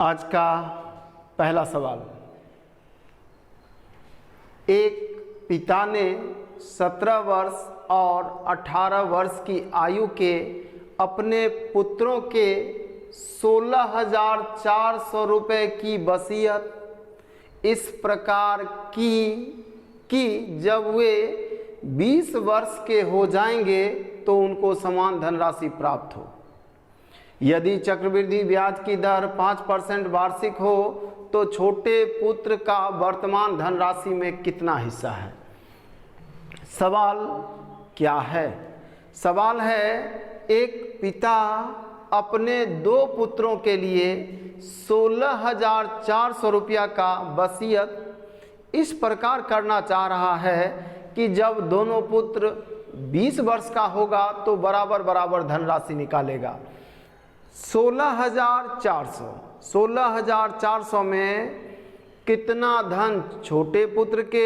आज का पहला सवाल। एक पिता ने 17 वर्ष और 18 वर्ष की आयु के अपने पुत्रों के 16,400 रुपये की वसीयत इस प्रकार की कि जब वे 20 वर्ष के हो जाएंगे तो उनको समान धनराशि प्राप्त हो। यदि चक्रवृद्धि ब्याज की दर 5% वार्षिक हो तो छोटे पुत्र का वर्तमान धनराशि में कितना हिस्सा है? सवाल क्या है? सवाल है, एक पिता अपने 2 पुत्रों के लिए 16,400 रुपया का वसीयत इस प्रकार करना चाह रहा है कि जब दोनों पुत्र 20 वर्ष का होगा तो बराबर बराबर धनराशि निकालेगा। 16,400 में कितना धन छोटे पुत्र के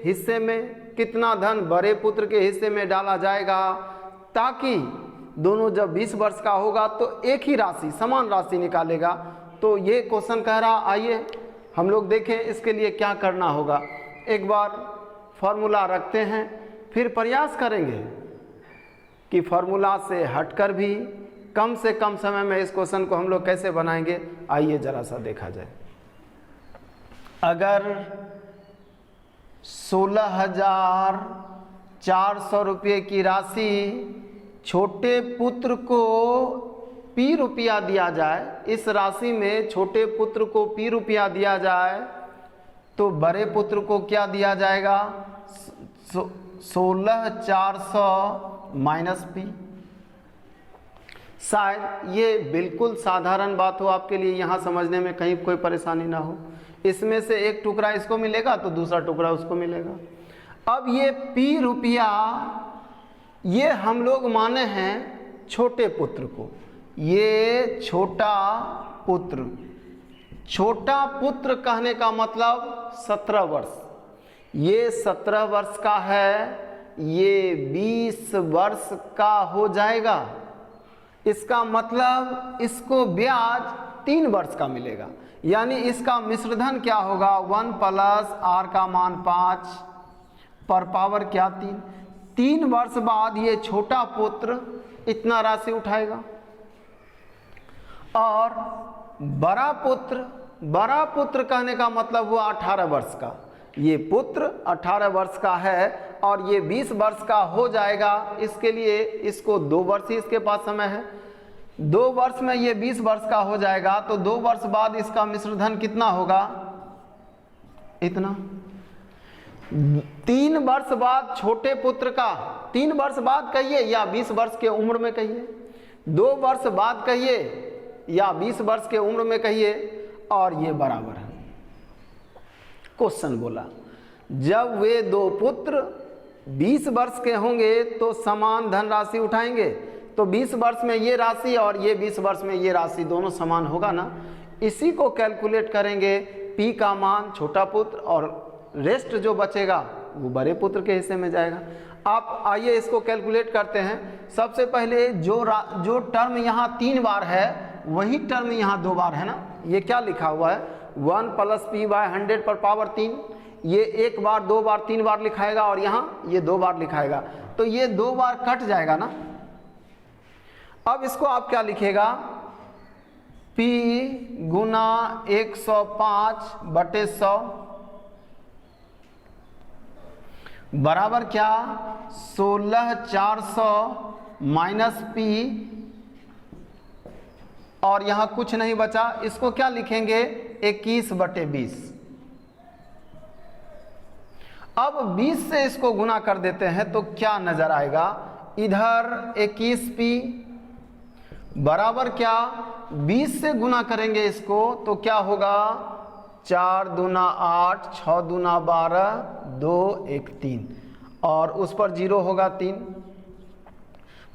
हिस्से में, कितना धन बड़े पुत्र के हिस्से में डाला जाएगा, ताकि दोनों जब 20 वर्ष का होगा तो एक ही राशि, समान राशि निकालेगा। तो ये क्वेश्चन कह रहा, आइए हम लोग देखें इसके लिए क्या करना होगा। एक बार फॉर्मूला रखते हैं, फिर प्रयास करेंगे कि फॉर्मूला से हटकर भी कम से कम समय में इस क्वेश्चन को हम लोग कैसे बनाएंगे। आइए जरा सा देखा जाए। अगर 16,400 रुपये की राशि छोटे पुत्र को P रुपया दिया जाए, इस राशि में छोटे पुत्र को P रुपया दिया जाए तो बड़े पुत्र को क्या दिया जाएगा? 16,400 माइनस P। शायद ये बिल्कुल साधारण बात हो आपके लिए, यहाँ समझने में कहीं कोई परेशानी ना हो। इसमें से एक टुकड़ा इसको मिलेगा तो दूसरा टुकड़ा उसको मिलेगा। अब ये P रुपया ये हम लोग माने हैं छोटे पुत्र को, ये छोटा पुत्र। छोटा पुत्र कहने का मतलब 17 वर्ष। ये 17 वर्ष का है, ये 20 वर्ष का हो जाएगा। इसका मतलब इसको ब्याज 3 वर्ष का मिलेगा, यानी इसका मिश्रधन क्या होगा? 1 प्लस r का मान 5 पर पावर क्या 3 वर्ष बाद ये छोटा पुत्र इतना राशि उठाएगा। और बड़ा पुत्र कहने का मतलब हुआ 18 वर्ष का। ये पुत्र 18 वर्ष का है और ये 20 वर्ष का हो जाएगा। इसके लिए इसको 2 वर्ष ही इसके पास समय है। 2 वर्ष में ये 20 वर्ष का हो जाएगा तो 2 वर्ष बाद इसका मिश्रधन कितना होगा? इतना। 3 वर्ष बाद छोटे पुत्र का, 3 वर्ष बाद कहिए या 20 वर्ष के उम्र में कहिए, 2 वर्ष बाद कहिए या 20 वर्ष के उम्र में कहिए, और ये बराबर है। क्वेश्चन बोला जब वे 2 पुत्र 20 वर्ष के होंगे तो समान धनराशि उठाएंगे। तो 20 वर्ष में ये राशि और ये 20 वर्ष में ये राशि दोनों समान होगा ना। इसी को कैलकुलेट करेंगे। P का मान छोटा पुत्र और रेस्ट जो बचेगा वो बड़े पुत्र के हिस्से में जाएगा। आप आइए इसको कैलकुलेट करते हैं। सबसे पहले जो टर्म यहाँ 3 बार है वही टर्म यहाँ 2 बार है ना। ये क्या लिखा हुआ है? 1 प्लस P/100 पर पावर 3। ये 1 बार 2 बार 3 बार लिखाएगा और यहाँ ये 2 बार लिखाएगा, तो ये 2 बार कट जाएगा ना। अब इसको आप क्या लिखेगा? P गुना 105/100 बराबर क्या? 16,400 माइनस P, और यहाँ कुछ नहीं बचा। इसको क्या लिखेंगे? 21/20। अब 20 से इसको गुना कर देते हैं तो क्या नजर आएगा? इधर 21P बराबर क्या? 20 से गुना करेंगे इसको तो क्या होगा? 4 दूना 8, 6 दूना 12, 2 1 3, और उस पर 0 होगा 3,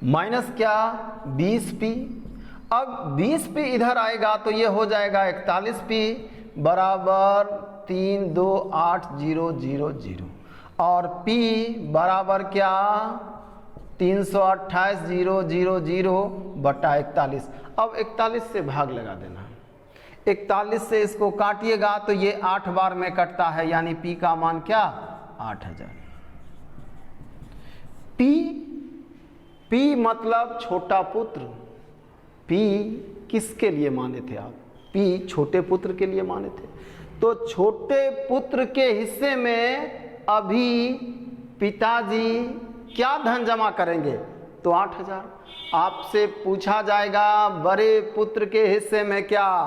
माइनस क्या? 20P। अब 20P इधर आएगा तो ये हो जाएगा 41P बराबर 328,000, और P बराबर क्या? 328,000 बटा 41। अब 41 से भाग लगा देना। 41 से इसको काटिएगा तो ये 8 बार में कटता है, यानी P का मान क्या 8000। P मतलब छोटा पुत्र। P किसके लिए माने थे आप? P छोटे पुत्र के लिए माने थे। तो छोटे पुत्र के हिस्से में अभी पिताजी क्या धन जमा करेंगे? तो 8000। आपसे पूछा जाएगा बड़े पुत्र के हिस्से में क्या,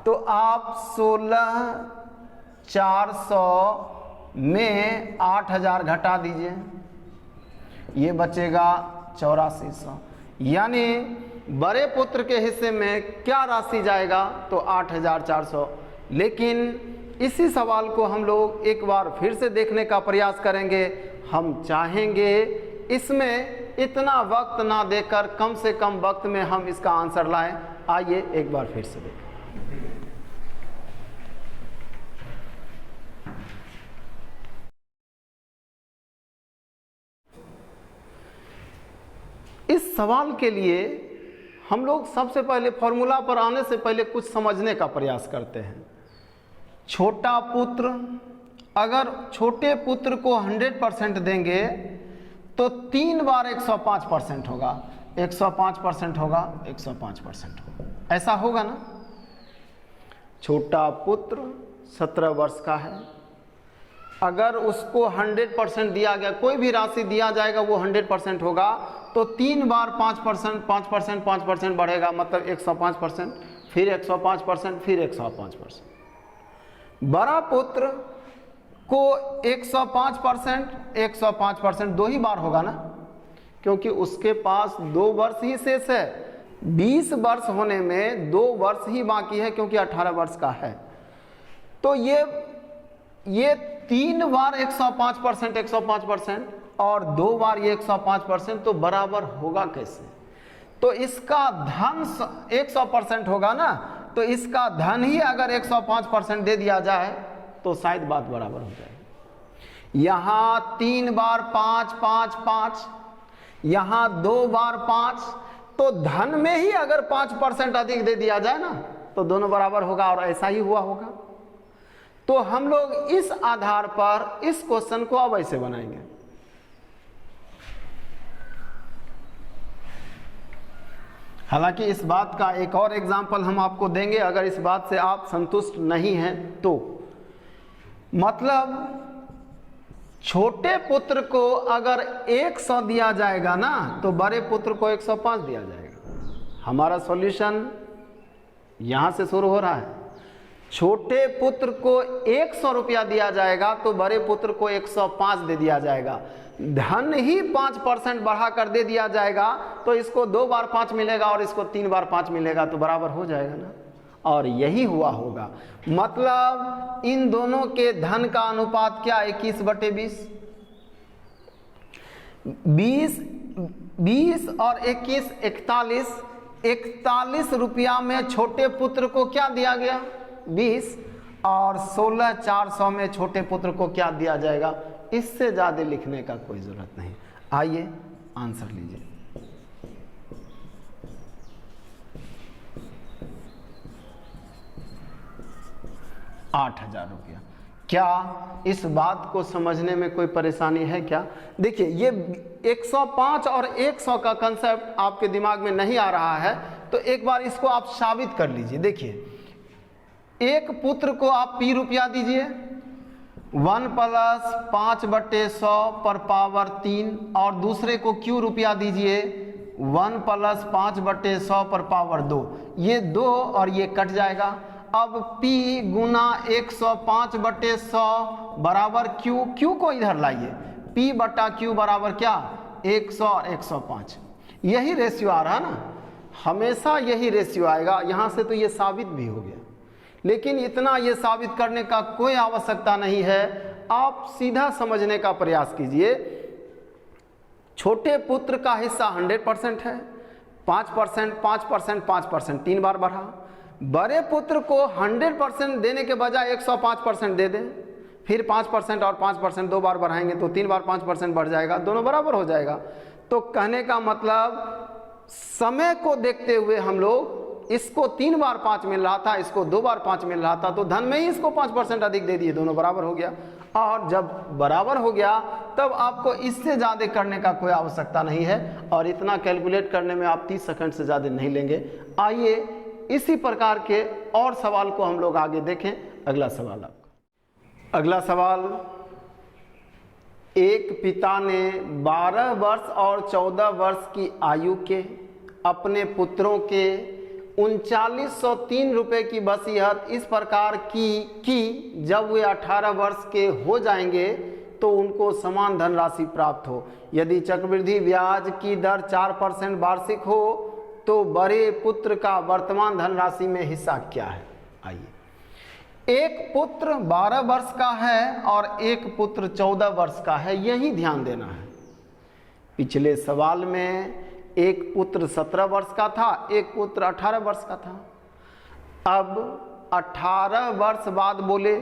तो आप 16,400 में 8000 घटा दीजिए, ये बचेगा 8400। यानी बड़े पुत्र के हिस्से में क्या राशि जाएगा? तो 8400। लेकिन इसी सवाल को हम लोग एक बार फिर से देखने का प्रयास करेंगे। हम चाहेंगे इसमें इतना वक्त ना देकर कम से कम वक्त में हम इसका आंसर लाएं। आइए एक बार फिर से देखें। इस सवाल के लिए हम लोग सबसे पहले फॉर्मूला पर आने से पहले कुछ समझने का प्रयास करते हैं। छोटा पुत्र, अगर छोटे पुत्र को 100% देंगे तो 3 बार 105% होगा, 105% होगा, 105% होगा, ऐसा होगा ना। छोटा पुत्र 17 वर्ष का है, अगर उसको 100% दिया गया, कोई भी राशि दिया जाएगा वो 100% होगा, तो 3 बार 5%, 5%, 5% बढ़ेगा, मतलब 105%, फिर 105%, फिर 105%। बड़ा पुत्र को 105%, 105% 2 ही बार होगा ना, क्योंकि उसके पास 2 वर्ष ही शेष है। 20 वर्ष होने में 2 वर्ष ही बाकी है, क्योंकि 18 वर्ष का है। तो ये 3 बार 105%, 105% और 2 बार ये 105%, तो बराबर होगा कैसे? तो इसका धन 100% होगा ना, तो इसका धन ही अगर 105% दे दिया जाए तो शायद बात बराबर हो जाएगी। यहाँ 3 बार 5, 5, 5, यहाँ 2 बार 5, तो धन में ही अगर 5% अधिक दे दिया जाए ना तो दोनों बराबर होगा, और ऐसा ही हुआ होगा। तो हम लोग इस आधार पर इस क्वेश्चन को अब ऐसे बनाएंगे। हालांकि इस बात का एक और एग्जाम्पल हम आपको देंगे, अगर इस बात से आप संतुष्ट नहीं हैं तो। मतलब छोटे पुत्र को अगर 100 दिया जाएगा ना, तो बड़े पुत्र को 105 दिया जाएगा। हमारा सॉल्यूशन यहां से शुरू हो रहा है। छोटे पुत्र को 100 रुपया दिया जाएगा, तो बड़े पुत्र को 105 दे दिया जाएगा। धन ही 5% बढ़ा कर दे दिया जाएगा, तो इसको 2 बार 5 मिलेगा और इसको 3 बार 5 मिलेगा, तो बराबर हो जाएगा ना। और यही हुआ होगा। मतलब इन दोनों के धन का अनुपात क्या? 21/20। 20 और 21 41। 41 रुपया में छोटे पुत्र को क्या दिया गया? 20। और 16,400 में छोटे पुत्र को क्या दिया जाएगा? इससे ज़्यादा लिखने का कोई ज़रूरत नहीं। आइए आंसर लीजिए। ₹8,000। क्या इस बात को समझने में कोई परेशानी है क्या? देखिए, ये 105 और 100 का कंसेप्ट आपके दिमाग में नहीं आ रहा है, तो एक बार इसको आप साबित कर लीजिए। देखिए, एक पुत्र को आप P रुपया दीजिए, 1 + 5/100 पर पावर 3, और दूसरे को Q रुपया दीजिए, 1 + 5/100 पर पावर 2। ये 2 और ये कट जाएगा। अब P गुना 105/100 बराबर Q। Q को इधर लाइए, P/Q बराबर क्या? 100 और 105। यही रेशियो आ रहा है ना, हमेशा यही रेशियो आएगा। यहाँ से तो ये साबित भी हो गया, लेकिन इतना ये साबित करने का कोई आवश्यकता नहीं है। आप सीधा समझने का प्रयास कीजिए। छोटे पुत्र का हिस्सा 100% है, 5%, 5%, 5%, 3 बार बढ़ा। बड़े पुत्र को 100% देने के बजाय 105% दे दें, फिर 5% और 5% 2 बार बढ़ाएंगे, तो 3 बार 5% बढ़ जाएगा, दोनों बराबर हो जाएगा। तो कहने का मतलब समय को देखते हुए हम लोग इसको 3 बार 5 मिल रहा था, इसको 2 बार 5 मिल रहा था, तो धन में ही इसको 5% अधिक दे दिए, दोनों बराबर हो गया। और जब बराबर हो गया तब आपको इससे ज़्यादा करने का कोई आवश्यकता नहीं है, और इतना कैलकुलेट करने में आप 30 सेकंड से ज़्यादा नहीं लेंगे। आइए इसी प्रकार के और सवाल को हम लोग आगे देखें। अगला सवाल आपका, अगला सवाल, एक पिता ने 12 वर्ष और 14 वर्ष की आयु के अपने पुत्रों के 3903 रुपये की वसीयत इस प्रकार की जब वे 18 वर्ष के हो जाएंगे तो उनको समान धनराशि प्राप्त हो। यदि चक्रवृद्धि ब्याज की दर 4% वार्षिक हो तो बड़े पुत्र का वर्तमान धनराशि में हिस्सा क्या है? आइए, एक पुत्र 12 वर्ष का है और एक पुत्र 14 वर्ष का है, यही ध्यान देना है। पिछले सवाल में एक पुत्र 17 वर्ष का था, एक पुत्र 18 वर्ष का था। अब 18 वर्ष बाद बोले,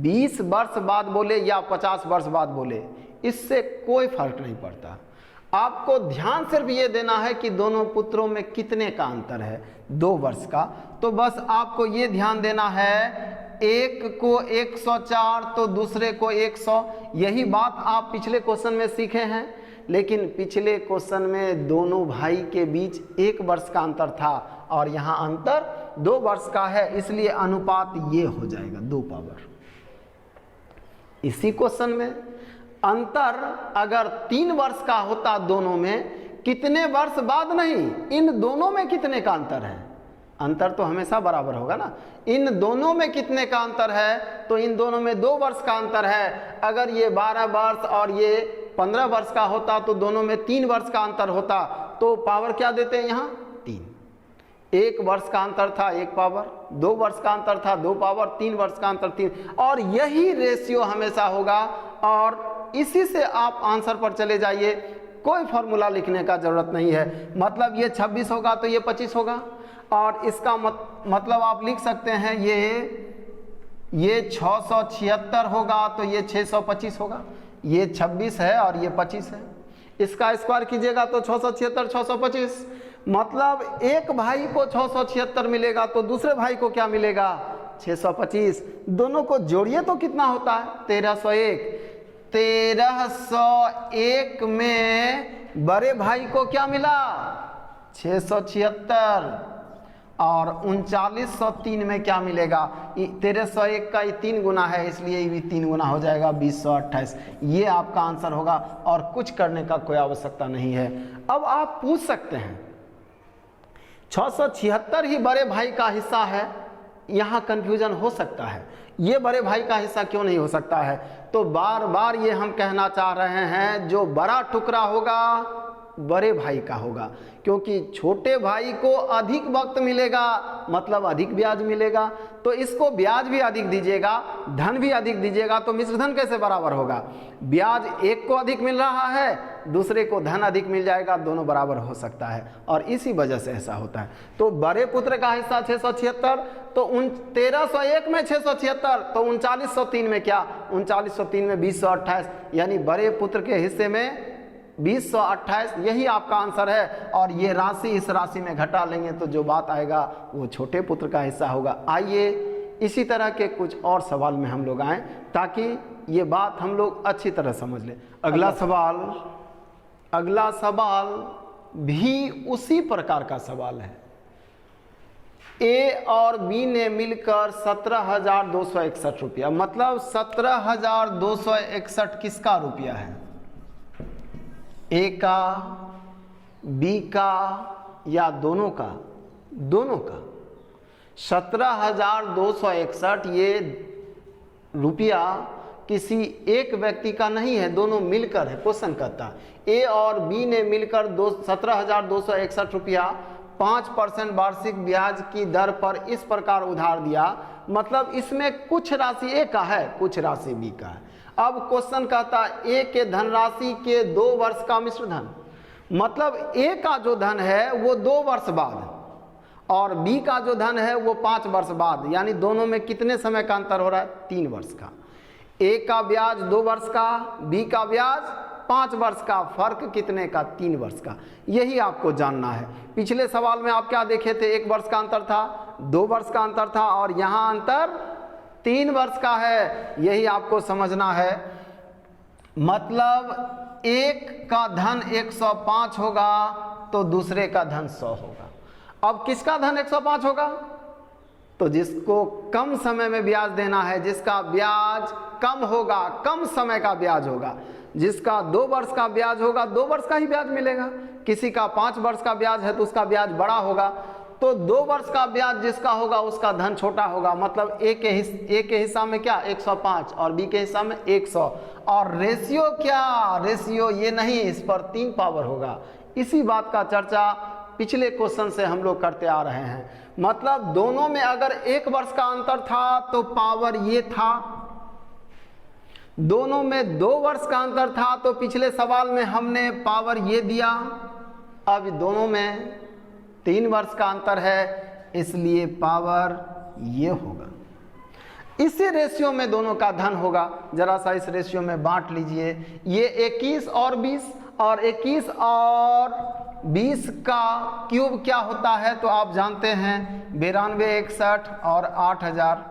20 वर्ष बाद बोले या 50 वर्ष बाद बोले, इससे कोई फर्क नहीं पड़ता। आपको ध्यान सिर्फ ये देना है कि दोनों पुत्रों में कितने का अंतर है, 2 वर्ष का। तो बस आपको ये ध्यान देना है, एक को 104 तो दूसरे को 100। यही बात आप पिछले क्वेश्चन में सीखे हैं, लेकिन पिछले क्वेश्चन में दोनों भाई के बीच 1 वर्ष का अंतर था और यहाँ अंतर 2 वर्ष का है, इसलिए अनुपात ये हो जाएगा 2 पावर। इसी क्वेश्चन में अंतर अगर 3 वर्ष का होता दोनों में, कितने वर्ष बाद नहीं, इन दोनों में कितने का अंतर है, अंतर तो हमेशा बराबर होगा ना। इन दोनों में कितने का अंतर है, तो इन दोनों में 2 वर्ष का अंतर है। अगर ये 12 वर्ष और ये 15 वर्ष का होता तो दोनों में 3 वर्ष का अंतर होता, तो पावर क्या देते हैं यहाँ 3। 1 वर्ष का अंतर था 1 पावर, 2 वर्ष का अंतर था 2 पावर, 3 वर्ष का अंतर 3, और यही रेशियो हमेशा होगा। और इसी से आप आंसर पर चले जाइए, कोई फॉर्मूला लिखने का जरूरत नहीं है। मतलब ये 26 होगा तो ये 25 होगा, और इसका मतलब आप लिख सकते हैं ये 676 होगा तो ये 625 होगा। ये 26 है और ये 25 है, इसका स्क्वायर कीजिएगा तो 676 625। मतलब एक भाई को 676 मिलेगा तो दूसरे भाई को क्या मिलेगा 625। दोनों को जोड़िए तो कितना होता है 1301। 1301 में बड़े भाई को क्या मिला 676, और 3903 में क्या मिलेगा 1301 का 3 गुना है, इसलिए ये भी 3 गुना हो जाएगा 2028। ये आपका आंसर होगा और कुछ करने का कोई आवश्यकता नहीं है। अब आप पूछ सकते हैं 676 ही बड़े भाई का हिस्सा है, यहाँ कंफ्यूजन हो सकता है, ये बड़े भाई का हिस्सा क्यों नहीं हो सकता है? तो बार बार ये हम कहना चाह रहे हैं, जो बड़ा टुकड़ा होगा बड़े भाई का होगा, क्योंकि छोटे भाई को अधिक वक्त मिलेगा, मतलब अधिक ब्याज मिलेगा, तो इसको ब्याज भी अधिक दीजिएगा, धन भी अधिक दीजिएगा, तो मिश्र धन कैसे बराबर होगा? ब्याज एक को अधिक मिल रहा है, दूसरे को धन अधिक मिल जाएगा, दोनों बराबर हो सकता है, और इसी वजह से ऐसा होता है। तो बड़े पुत्र का हिस्सा 676, तो 1301 में 676, तो 3903 में क्या 3903 में 2028, यानी बड़े पुत्र के हिस्से में 2028, यही आपका आंसर है। और ये राशि इस राशि में घटा लेंगे तो जो बात आएगा वो छोटे पुत्र का हिस्सा होगा। आइए इसी तरह के कुछ और सवाल में हम लोग आएँ ताकि ये बात हम लोग अच्छी तरह समझ लें। अगला सवाल भी उसी प्रकार का सवाल है। ए और बी ने मिलकर 17,261 रुपया, मतलब 17,261 किसका रुपया है? ए का, बी का या दोनों का? दोनों का। 17,261 ये रुपया किसी एक व्यक्ति का नहीं है, दोनों मिलकर है। क्वेश्चन कहता ए और बी ने मिलकर 17,261 रुपया 5% वार्षिक ब्याज की दर पर इस प्रकार उधार दिया, मतलब इसमें कुछ राशि ए का है, कुछ राशि बी का है। अब क्वेश्चन कहता ए के धनराशि के 2 वर्ष का मिश्र धन, मतलब ए का जो धन है वो 2 वर्ष बाद और बी का जो धन है वो 5 वर्ष बाद, यानी दोनों में कितने समय का अंतर हो रहा है 3 वर्ष का। ए का ब्याज 2 वर्ष का, बी का ब्याज 5 वर्ष का, फर्क कितने का? 3 वर्ष का। यही आपको जानना है। पिछले सवाल में आप क्या देखे थे? 1 वर्ष का अंतर था, 2 वर्ष का अंतर था, और यहाँ अंतर 3 वर्ष का है। यही आपको समझना है। मतलब एक का धन 105 होगा तो दूसरे का धन 100 होगा। अब किसका धन 105 होगा? तो जिसको कम समय में ब्याज देना है, जिसका ब्याज कम होगा, कम समय का ब्याज होगा। जिसका 2 वर्ष का ब्याज होगा, 2 वर्ष का ही ब्याज मिलेगा। किसी का 5 वर्ष का ब्याज है तो उसका ब्याज बड़ा होगा। तो 2 वर्ष का ब्याज जिसका होगा उसका धन छोटा होगा। मतलब ए के हिस्सा में क्या? 105 और बी के हिस्सा में 100। और रेशियो क्या? रेशियो ये नहीं, इस पर 3 पावर होगा। इसी बात का चर्चा पिछले क्वेश्चन से हम लोग करते आ रहे हैं। मतलब दोनों में अगर 1 वर्ष का अंतर था तो पावर ये था, दोनों में 2 वर्ष का अंतर था तो पिछले सवाल में हमने पावर ये दिया। अब दोनों में 3 वर्ष का अंतर है, इसलिए पावर ये होगा। इसी रेशियो में दोनों का धन होगा। जरा सा इस रेशियो में बांट लीजिए। ये 21 और 20, और 21 और 20 का क्यूब क्या होता है? तो आप जानते हैं 92, 61 और 8000।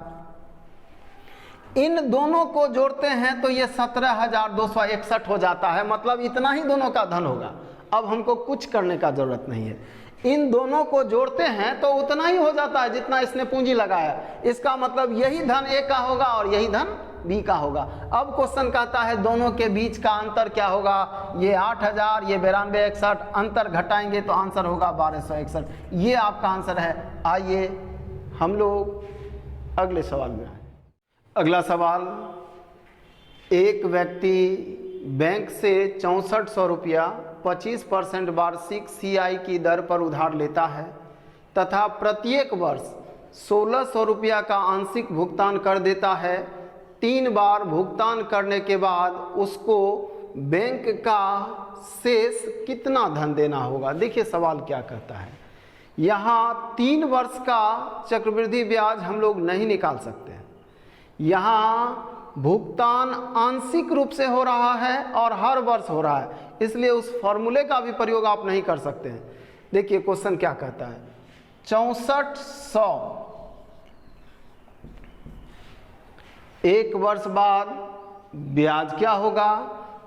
इन दोनों को जोड़ते हैं तो ये 17,261 हो जाता है। मतलब इतना ही दोनों का धन होगा। अब हमको कुछ करने का जरूरत नहीं है। इन दोनों को जोड़ते हैं तो उतना ही हो जाता है जितना इसने पूंजी लगाया। इसका मतलब यही धन ए का होगा और यही धन बी का होगा। अब क्वेश्चन कहता है दोनों के बीच का अंतर क्या होगा? ये 8000, ये 92, 61, अंतर घटाएंगे तो आंसर होगा 1261। ये आपका आंसर है। आइए हम लोग अगले सवाल में आए। अगला सवाल, एक व्यक्ति बैंक से 6400 रुपया 25% वार्षिक CI की दर पर उधार लेता है तथा प्रत्येक वर्ष 1600 रुपया का आंशिक भुगतान कर देता है। 3 बार भुगतान करने के बाद उसको बैंक का शेष कितना धन देना होगा? देखिए सवाल क्या कहता है। यहाँ 3 वर्ष का चक्रवृद्धि ब्याज हम लोग नहीं निकाल सकते हैं। यहाँ भुगतान आंशिक रूप से हो रहा है और हर वर्ष हो रहा है, इसलिए उस फॉर्मूले का भी प्रयोग आप नहीं कर सकते हैं। देखिए क्वेश्चन क्या कहता है। 6400 1 वर्ष बाद ब्याज क्या होगा?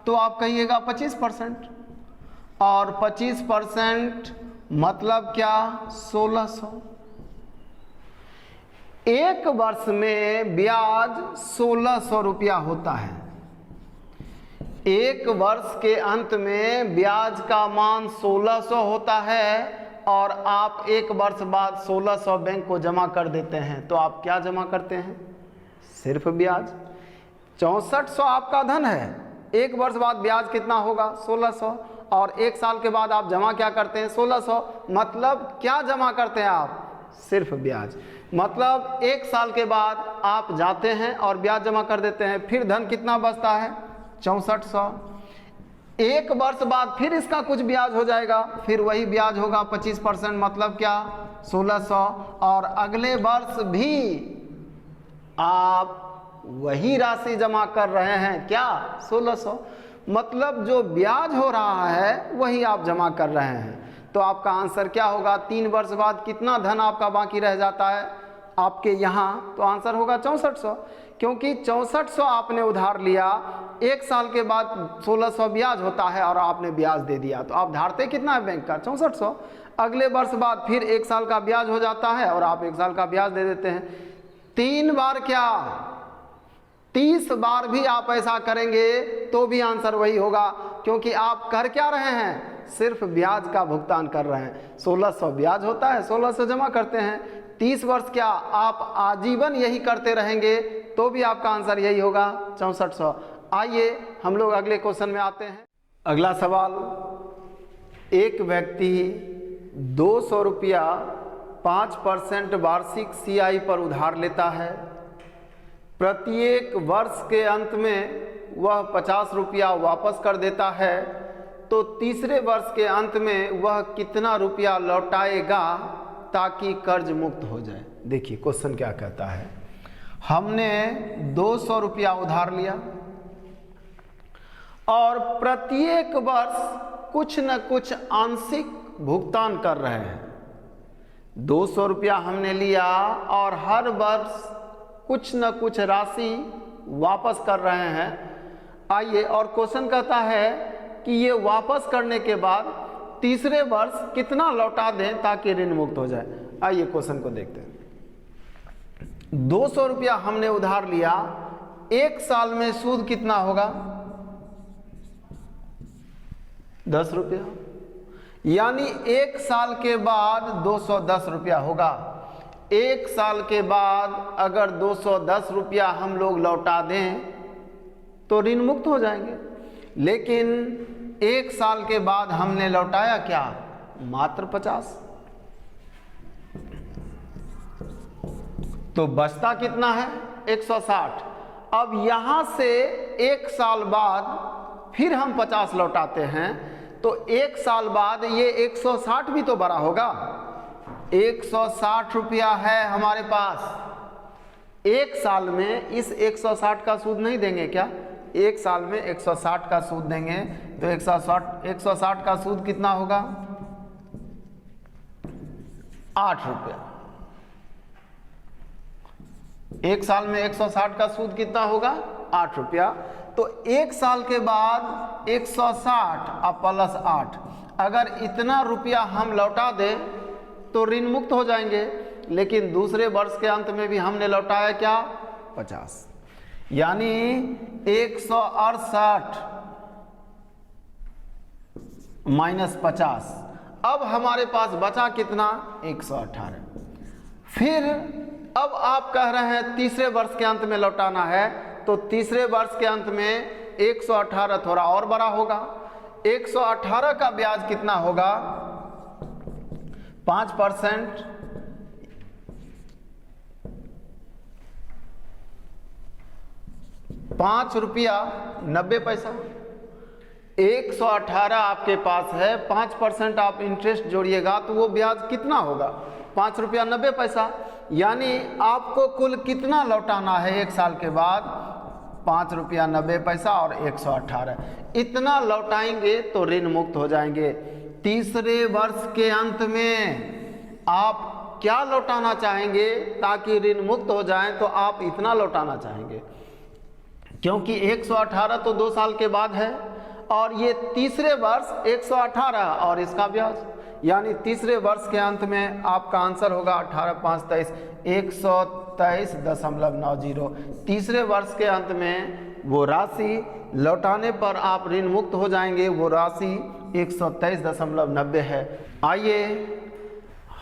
तो आप कहिएगा 25%, और 25% मतलब क्या? 1600। 1 वर्ष में ब्याज 1600 रुपया होता है। 1 वर्ष के अंत में ब्याज का मान 1600 होता है और आप 1 वर्ष बाद 1600 बैंक को जमा कर देते हैं। तो आप क्या जमा करते हैं? सिर्फ ब्याज। 6400 आपका धन है, 1 वर्ष बाद ब्याज कितना होगा? 1600, और 1 साल के बाद आप जमा क्या करते हैं? 1600। मतलब क्या जमा करते हैं आप? सिर्फ ब्याज। मतलब 1 साल के बाद आप जाते हैं और ब्याज जमा कर देते हैं। फिर धन कितना बचता है? 6400। 1 वर्ष बाद फिर इसका कुछ ब्याज हो जाएगा, फिर वही ब्याज होगा 25%, मतलब क्या? 1600। और अगले वर्ष भी आप वही राशि जमा कर रहे हैं, क्या? 1600। मतलब जो ब्याज हो रहा है वही आप जमा कर रहे हैं। तो आपका आंसर क्या होगा? 3 वर्ष बाद कितना धन आपका बाकी रह जाता है आपके यहाँ? तो आंसर होगा 6400, क्योंकि 6400 आपने उधार लिया, 1 साल के बाद 1600 ब्याज होता है और आपने ब्याज दे दिया। तो आप धारते कितना है बैंक का? 6400। अगले वर्ष बाद फिर 1 साल का ब्याज हो जाता है और आप 1 साल का ब्याज दे देते हैं। 3 बार क्या? 30 बार भी आप ऐसा करेंगे तो भी आंसर वही होगा, क्योंकि आप कर क्या रहे हैं? सिर्फ ब्याज का भुगतान कर रहे हैं। 1600 ब्याज होता है, 1600 जमा करते हैं। 30 वर्ष क्या? आप आजीवन यही करते रहेंगे तो भी आपका आंसर यही होगा, 6400। आइए हम लोग अगले क्वेश्चन में आते हैं। अगला सवाल, एक व्यक्ति 200 रुपया 5% वार्षिक CI पर उधार लेता है। प्रत्येक वर्ष के अंत में वह 50 रुपया वापस कर देता है। तो तीसरे वर्ष के अंत में वह कितना रुपया लौटाएगा ताकि कर्ज मुक्त हो जाए? देखिए क्वेश्चन क्या कहता है। हमने 200 रुपया उधार लिया और प्रत्येक वर्ष कुछ न कुछ आंशिक भुगतान कर रहे हैं। 200 रुपया हमने लिया और हर वर्ष कुछ न कुछ राशि वापस कर रहे हैं। आइए, और क्वेश्चन कहता है कि ये वापस करने के बाद तीसरे वर्ष कितना लौटा दें ताकि ऋण मुक्त हो जाए। आइए क्वेश्चन को देखते हैं। 200 रुपया हमने उधार लिया, एक साल में सूद कितना होगा? 10 रुपया, यानी एक साल के बाद 210 रुपया होगा। एक साल के बाद अगर 210 रुपया हम लोग लौटा दें तो ऋण मुक्त हो जाएंगे। लेकिन एक साल के बाद हमने लौटाया क्या? मात्र 50। तो बचता कितना है? 160। अब यहां से एक साल बाद फिर हम 50 लौटाते हैं तो एक साल बाद ये 160 भी तो बड़ा होगा। 160 रुपया है हमारे पास। एक साल में इस 160 का सूद नहीं देंगे क्या? एक साल में 160 का सूद देंगे तो 160 का सूद कितना होगा? 8 रुपया। एक साल में 160 का सूद कितना होगा? 8 रुपया। तो एक साल के बाद 160 और प्लस 8, अगर इतना रुपया हम लौटा दें तो ऋण मुक्त हो जाएंगे। लेकिन दूसरे वर्ष के अंत में भी हमने लौटाया क्या? 50, यानी 168 माइनस 50। अब हमारे पास बचा कितना? 118। फिर अब आप कह रहे हैं तीसरे वर्ष के अंत में लौटाना है, तो तीसरे वर्ष के अंत में 118 थोड़ा और बड़ा होगा। 118 का ब्याज कितना होगा? 5%, 5 रुपया 90 पैसा। 118 आपके पास है, 5% आप इंटरेस्ट जोड़िएगा तो वो ब्याज कितना होगा? 5 रुपया 90 पैसा। यानी आपको कुल कितना लौटाना है एक साल के बाद? 5 रुपया 90 पैसा और 118। इतना लौटाएंगे तो ऋण मुक्त हो जाएंगे। तीसरे वर्ष के अंत में आप क्या लौटाना चाहेंगे ताकि ऋण मुक्त हो जाएं? तो आप इतना लौटाना चाहेंगे, क्योंकि 118 तो 2 साल के बाद है और ये तीसरे वर्ष 118 और इसका ब्याज, यानी तीसरे वर्ष के अंत में आपका आंसर होगा 18 5 23, 123.90। तीसरे वर्ष के अंत में वो राशि लौटाने पर आप ऋण मुक्त हो जाएंगे। वो राशि 123.90 है। आइए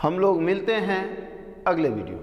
हम लोग मिलते हैं अगले वीडियो।